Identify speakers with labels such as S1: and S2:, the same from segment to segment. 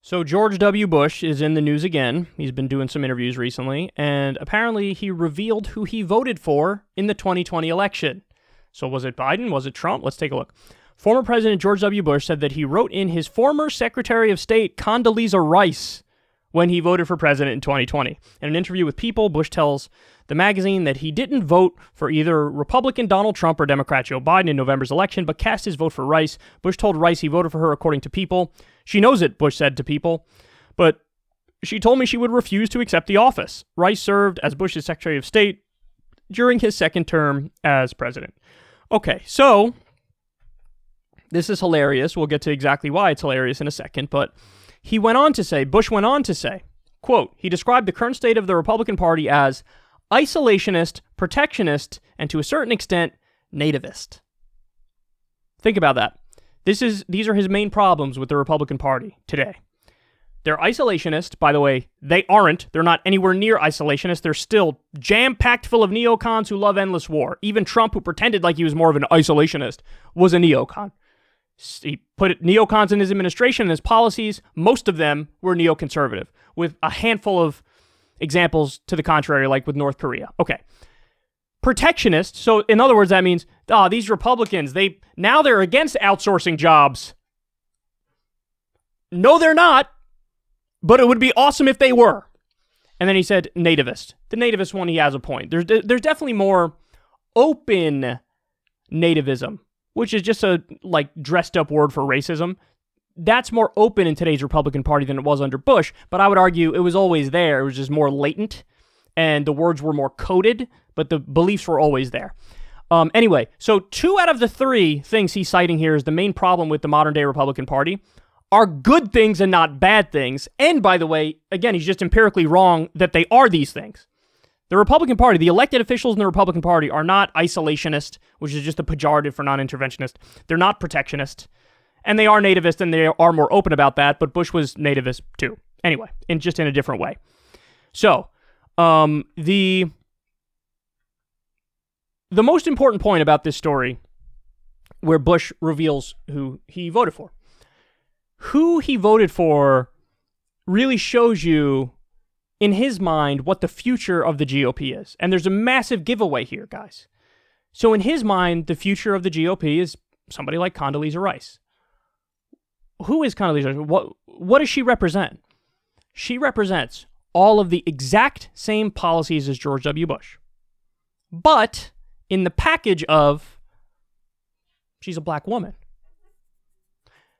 S1: So George W. Bush is in the news again. He's been doing some interviews recently, and apparently he revealed who he voted for in the 2020 election. So was it Biden? Was it Trump? Let's take a look. Former President George W. Bush said that he wrote in his former Secretary of State, Condoleezza Rice, when he voted for president in 2020. In an interview with People, Bush tells the magazine that he didn't vote for either Republican Donald Trump or Democrat Joe Biden in November's election, but cast his vote for Rice. Bush told Rice he voted for her according to People. She knows it, Bush said to People, but she told me she would refuse to accept the office. Rice served as Bush's Secretary of State during his second term as president. Okay, so this is hilarious. We'll get to exactly why it's hilarious in a second, but Bush went on to say, quote, he described the current state of the Republican Party as isolationist, protectionist, and to a certain extent, nativist. Think about that. These are his main problems with the Republican Party today. They're isolationist. By the way, they aren't. They're not anywhere near isolationist. They're still jam-packed full of neocons who love endless war. Even Trump, who pretended like he was more of an isolationist, was a neocon. He put neocons in his administration and his policies. Most of them were neoconservative, with a handful of examples to the contrary, like with North Korea. Okay. Protectionist. So in other words, that means, these Republicans, they're against outsourcing jobs. No, they're not, but it would be awesome if they were. And then he said nativist. The nativist one, he has a point. There's definitely more open nativism, which is just a dressed up word for racism. That's more open in today's Republican Party than it was under Bush, but I would argue it was always there. It was just more latent, and the words were more coded, but the beliefs were always there. Anyway, so 2 out of the 3 things he's citing here is the main problem with the modern-day Republican Party are good things and not bad things. And by the way, again, he's just empirically wrong that they are these things. The Republican Party, the elected officials in the Republican Party are not isolationist, which is just a pejorative for non-interventionist. They're not protectionist. And they are nativist, and they are more open about that, but Bush was nativist too. Anyway, just in a different way. So, the most important point about this story, where Bush reveals who he voted for. Who he voted for really shows you, in his mind, what the future of the GOP is. And there's a massive giveaway here, guys. So in his mind, the future of the GOP is somebody like Condoleezza Rice. Who is Condoleezza Rice? What does she represent? She represents all of the exact same policies as George W. Bush. But in the package of, she's a black woman.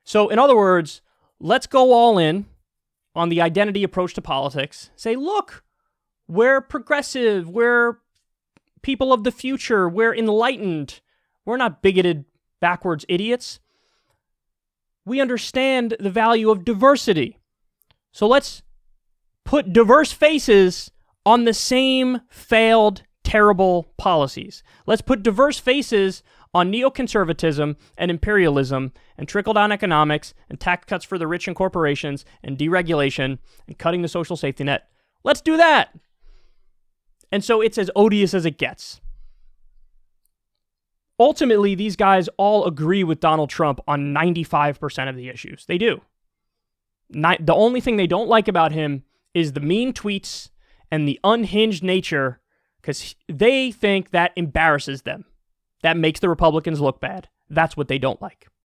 S1: So in other words, let's go all in on the identity approach to politics. Say, look, we're progressive, we're people of the future, we're enlightened, we're not bigoted, backwards idiots. We understand the value of diversity. So let's put diverse faces on the same failed, terrible policies. Let's put diverse faces on neoconservatism and imperialism and trickle-down economics and tax cuts for the rich and corporations and deregulation and cutting the social safety net. Let's do that. And so it's as odious as it gets. Ultimately, these guys all agree with Donald Trump on 95% of the issues. They do. The only thing they don't like about him is the mean tweets and the unhinged nature, because they think that embarrasses them. That makes the Republicans look bad. That's what they don't like.